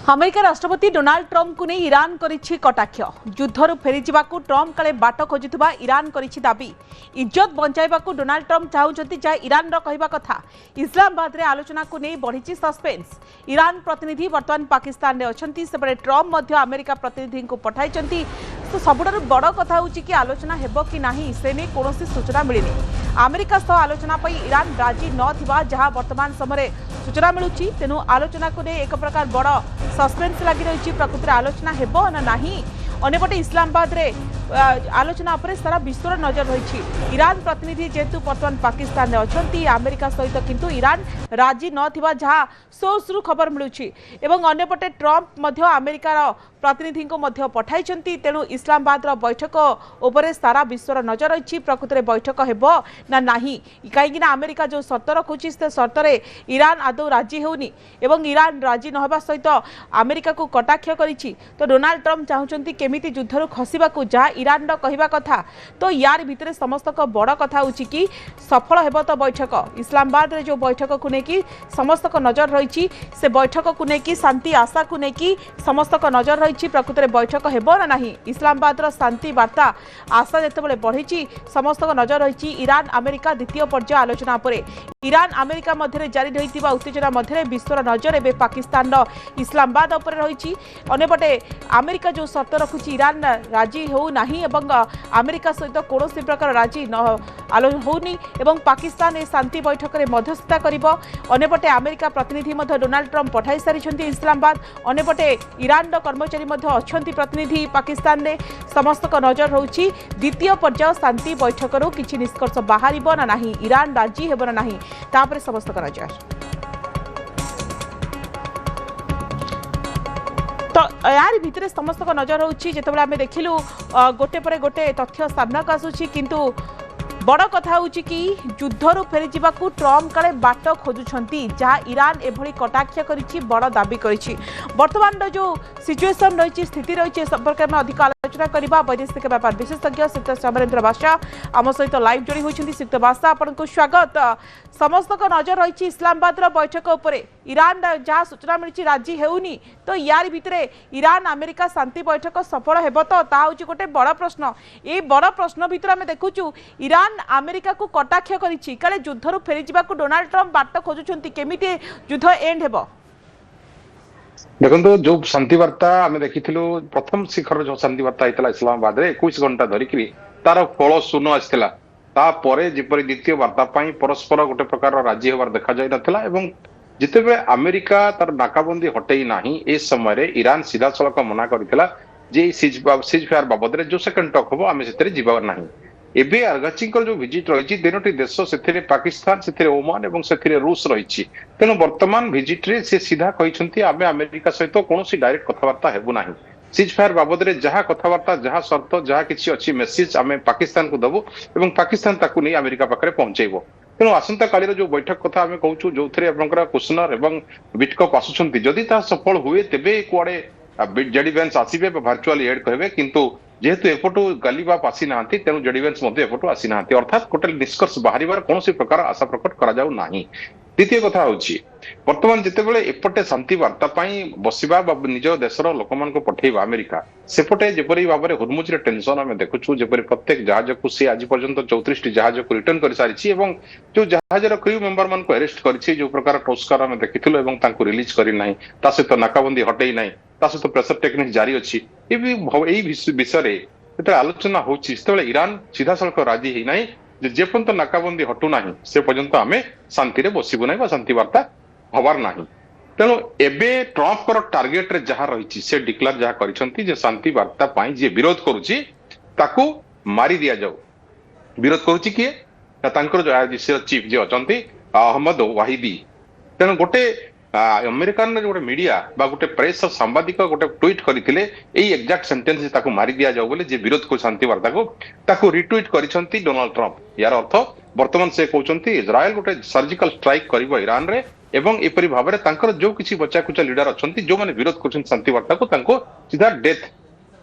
America राष्ट्रपति Donald Trump को नहीं ईरान करिछि कटाक्ष युद्धर फेरी जावाकू ट्रंप काले बाट खोजुवा ईरान करिछि दाबी इज्जत बंचाइबाकू डोनाल्ड ट्रंप चाहुचंती जहा ईरान रो कहबा कथा इस्लामाबाद रे आलोचना को नहीं बढ़िछि सस्पेंस ईरान प्रतिनिधि वर्तमान पाकिस्तान रे अछंती सेबरे ट्रंप मध्य अमेरिका प्रतिनिधि को पठाइचंती तो सबुठारु बड़ कथा होछि कि आलोचना हेबो कि नाही से ने कोनोसी सूचना मिलिनी अमेरिका सह आलोचना पई ईरान राजी न थिबा जहां वर्तमान समय सूचना मिलुछि तेनु आलोचना को नहीं एक प्रकार बड़ सस्पेंस लगी रही प्रकृति आलोचना हेबो ना नाही अन्यपटे इस्लामाबाद रे आलोचना उपरे सारा विश्व नजर रही ईरान प्रतिनिधि जेतु वर्तमान पाकिस्तान में अछंती अमेरिका सहित किंतु ईरान राजी न थिबा जहां सोर्स खबर मिलुछि एवं अन्यपटे ट्रंप मध्य अमेरिकार प्रतिनिधि को मध्य पठाइचंती तेणु इस्लामाबाद रो बैठक उपरे सारा विश्व नजर रही प्रकृति बैठक हेबो ना नाही कहीं अमेरिका जो शर्त रखुछि से शर्त रे ईरान आदौ राजी होनी एवं ईरान राजी न होबा सहित अमेरिका को कटाक्ष करिछि तो डोनाल्ड ट्रंप चाहुचंती केमिति युद्धरु खसिबाकू जहा ईरान रो कहबा कथा तो यार भितरे समस्त को बड़ कथा होछि कि सफल हेबो तो बैठक इस्लामाबाद रे जो बैठक को नेकी समस्त को नजर रही से बैठक को नेकी शांति आशा को नेकी समस्त को नजर रही प्रकृति बैठक हेबो ना नाही इस्लामाबाद रो शांति वार्ता आशा जेतेबेले बढ़ी समस्त को नजर रही ईरान अमेरिका द्वितीय पर्याय आलोचना पर ईरान अमेरिका मध्य जारी रही उत्तेजना मध्य विश्व नजर एवं पाकिस्तान इस्लामाबाद उपर रही अन्यपटे अमेरिका जो शर्त रखुची ईरान राजी हो नाही एवं अमेरिका सहित कौन प्रकार राजी होनी एवं पाकिस्तान ए शांति बैठक में मध्यस्थता करिबो अन्यपटे अमेरिका प्रतिनिधि डोनाल्ड ट्रंप पठाई सारी इस्लामाबाद अन्यपटे ईरान कर्मचारी अछंती प्रतिनिधि पाकिस्तान में समस्त को नजर रही द्वितीय पर्याय शांति बैठक किसी निष्कर्ष बाहर ना नाही ईरान राजी हेबो ना नाही तापर समस्त को नजर तो यार भितर समस्त को नजर होची जेतेबेले आमे देखिलु गोटे पर गोटे तथ्य सामना को आसुची किंतु बड़ कथा होची कि युद्धरु फेरी जावाकू ट्रंप काले बाट खोजुछंती जहां ईरान एभली कटाक्ष करिछि बड़ दाबी करिछि वर्तमान जो सिचुएशन रही स्थिति रही संपर्क में अधिक आलोचना करबा वैदेशिक व्यापार विशेषज्ञ श्रीयुक्त समरेंद्र बासा आम सहित लाइव जोड़ी होइछंती श्रीयुक्त बासा आपनको स्वागत समस्त को नजर रही इस्लामाबाद बैठक उपरे ईरान जहाँ सूचना मिली राजी हेउनी तो यार भितरे ईरान अमेरिका शांति बैठक सफल हेबो तो ता होची गोटे बड़ प्रश्न ए बड़ प्रश्न भितर आमे देखुचु ईरान अमेरिका को कटाक्ष करिछि काले युद्धरु फेरी जिबाकू डोनाल्ड ट्रंप बाट खोजुछंती केमिति युद्ध एंड हेबो देखो जो शांति वार्ता आम देखिलु प्रथम शिखर जो शांति वार्ता होता इस्लामाबाद रे 21 घंटा धरिकी तार फल शून्य आसाला तापर जिपरि द्वितीय वार्ता परस्पर गोटे प्रकार राजी होवार देखा जाई नथिला एवं जितेबेले अमेरिका तार नाकाबंदी हटई नाही ए समय ईरान सीधा सड़क मना करथिला जे सीज फायर बाबद जो सेकंड टॉक हम आम से जीवा नहीं एबे अर्गाची जो विजिट रही तीनोटी देश से पाकिस्तान से ओमान और से रूस रही तेणु वर्तमान विजिट रे से सीधा कहते आम अमेरिका सहित कौन डायरेक्ट कथबार्ता हेबु नाही सीज फायर बाबद रे जहाँ कथबार्ता जहाँ शर्त जहाँ किसी अच्छी मेसेज आम पाकिस्तान को दबु और पाकिस्तान ताकू नहीं अमेरिका पाखे पहुंचेब तेणु आसंता काली जो बैठक कथा आम कहूँ जो कुशनर और बिटकप आसुंच जदि सफल हुए तेबे कुआड़े जेडी वेंस आसबे वर्चुअली एड कहे किंतु जेहेतु एपटू गालिबा आसी ना तेणु जेडी वेंस एपटू आसी ना अर्थात गोटे निष्कर्ष बाहर कौन प्रकार आशा प्रकट करा द्वितीय कथा होची वर्तमान जितेबेले एपटे शांति वार्ता बसवा निज देशर लोक मान पठेबा अमेरिका सेपटे जेपरी भाव में हुरमुज टेंशन आम देखुचु जेपरी प्रत्येक जहाज को सी आज पर्यंत 34 जहाज को रिटर्न कर सारी जो जहाजर क्रू मेंबर मान अरेस्ट कर जो प्रकार टोस्कार आम देखिलु रिलीज करना सहित नाकाबंदी हटई ना सहित प्रेसर टेक्निक जारी अच्छी विषय आलोचना होची ईरान सीधा सड़क राजी ही ना जे पर्यंत नाकाबंदी हटू ना से पर्यंत आम शांति बसबू ना शांति वार्ता हबार ना तेणु एबे ट्रंप कर टार्गेट रे जहाँ रही से डिक्लेयर जहाँ कर शांति वार्ता जी विरोध करुच्ची ताकू मारी दिया जाऊ विरोध करुच्ची किए चीफ जी अच्छा अहमद वाहिदी तेणु गोटे अमेरिकान गोटे मीडिया गोटे प्रेस सांबादिक गोटे ट्वीट करते एक्जाक्ट सेंटेंस ताकू मारी दिया जाऊ बोले जे विरोध को शांति वार्ता को ताकू रिट्वीट करिसंती डोनाल्ड ट्रंप यार अर्थ वर्तमान से कहते इज्राएल गोटे सर्जिकल स्ट्राइक करिवो ईरान रे एवं एपरी भाव में तांकर जो किसी बच्चा कुचा लीडर अच्छा जो मैंने विरोध कर शांति वार्ता को तांको सीधा डेथ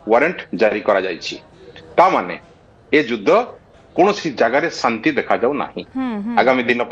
वारंट जारी करा जायछि ता माने ए युद्ध कौन सी जगह शांति देखा जाऊ नाही आगामी दिन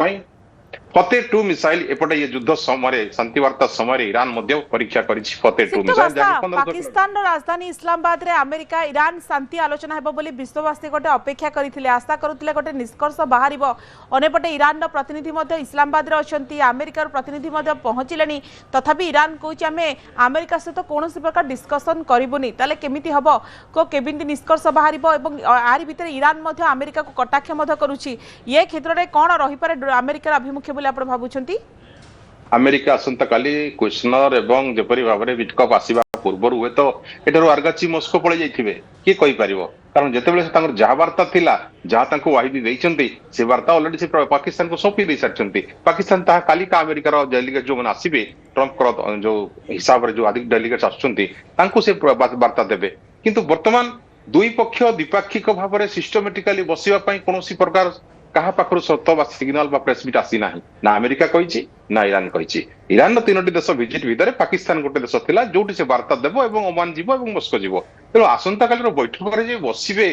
फतेह 2 मिसाइल एपटे ये युद्ध समय शांति वार्ता समय ईरान मध्य परीक्षा करिछि फतेह 2 मिसाइल जाके 15 पाकिस्तान राजधानी इस्लामाबाद रे अमेरिका ईरान शांति आलोचना हेबो बोली विश्ववासी गोटे अपेक्षा करथिले आशा करुथिले गोटे निष्कर्ष बाहरिबो अनेपटे ईरान रो प्रतिनिधि मध्य इस्लामाबाद रे अछंती अमेरिका रो प्रतिनिधि मध्य पहुंचिलेनी तथापि ईरान कहूछि आमे अमेरिका सहित कोनोसी प्रकार डिस्कशन करिबुनी ताले केमिति हबो को केमिति निष्कर्ष बाहरिबो एवं आरि भितर ईरान मध्य अमेरिका को कटाक्ष मध्य करूछि ये क्षेत्र रे कोन रहि पारे अमेरिका अभिमुख्य बोली आपण भाबुछंती अमेरिका आसंता काली क्वेश्चनर एवं जेपरी भाबरे विटकप आसीबा पूर्वर हुए तो एटारो आर्गाची मस्को पळे जाइथिबे की कहि परिबो कारण जेतेबेले से तांकर जहा वार्ता थिला जहा तांको वाहिदी देइचंती से वार्ता ऑलरेडी से पाकिस्तान को सौंपी दे सारचंती पाकिस्तान ता काली का अमेरिका रो डेलीगेट जो मन आसीबे ट्रम्प को जो हिसाब रे जो अधिक डेलीगेट आछंती तांको से वार्ता देबे किंतु वर्तमान दुई पक्ष द्विपाक्षिक भाबरे सिस्टमैटिकली बसिबा पई कोनोसी प्रकार कहा पाखरु सत्त बा सिग्नल बा प्रेस मिट आसी नाही ना अमेरिका कहिछि ना ईरान कहिछि ईरान रो तीनोटी देश विजिट भितरे पाकिस्तान गोटे देश थिला जोटी से वार्ता देबो एवं ओमान जीवो एवं मस्को जीवो तेणु आसंता काली रो बैठक रे जे बसिबे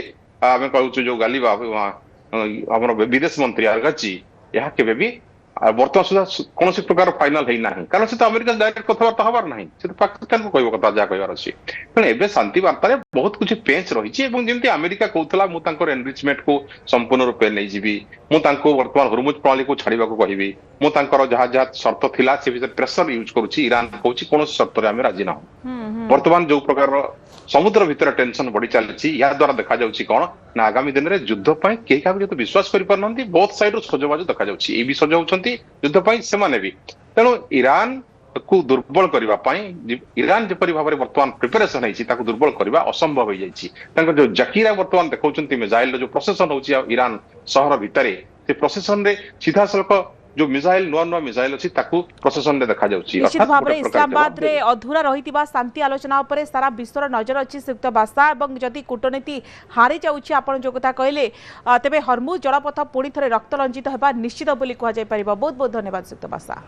आमे कहउछु जो गाली हमर विदेश मंत्री आर्गाची यहा केबे भी वर्तमान सुधा कौन प्रकार फाइनाल है ना कारण से तो अमेरिका डायरेक्ट कथबार्ता हबार ना से तो पाकिस्तान को कहबो कथा जा कहबार अछि तेणु एबे शांति वार्ता रे बहुत कुछ पेंच रही एवं जेमती अमेरिका कहउतला मु तांकर एनरिचमेंट को संपूर्ण रूपे नै जीवी मु तांको वर्तमान हरमुज प्रणाली को छाड़ीबा को कहबी मु तांकर जहा जहा शर्त थिला से भीतर प्रेशर यूज करूची ईरान कहउची कोन शर्त रे हम राजी ना वर्तमान जो प्रकार समुद्र भीतर टेंशन बढ़ी चलछि या द्वारा देखा जाउछि कोन ना आगामी दिन रे युद्ध पई केही का भी विश्वास करि परनंती बहुत साइड रो सजबाज देखा जाउछि ए भी सजाउछंती युद्ध पई सेमाने भी तेणु ईरान को दुर्बल करबा पई ईरान जेपरि भाबरे वर्तमान प्रिपरेशन हैछि ताको दुर्बल करबा असंभव हो जाइछि तांकर जो जकीरा वर्तमान देखौछंती मिसाइल जो प्रोसेसन होछि ईरान शहर भितरे से प्रोसेसन रे सीधा सलक जो मिसाइल नुआ नुआ मिसाइल अछि ताकू प्रोसेसन रे देखा जाउछि निश्चित भाबरे इस्लामाबाद रे अधूरा रहितिबा शांति आलोचना उपरे सारा विश्वर नजर अछि संयुक्त बासा एवं जदि कूटनीति हारि जाउछि आपण जो कथा कहले तेबे हरमुज जलपथ पुणी थरे रक्त रंजित हेबा निश्चित बोली कहा जाय परिबा बहुत बहुत धन्यवाद संयुक्त बासा।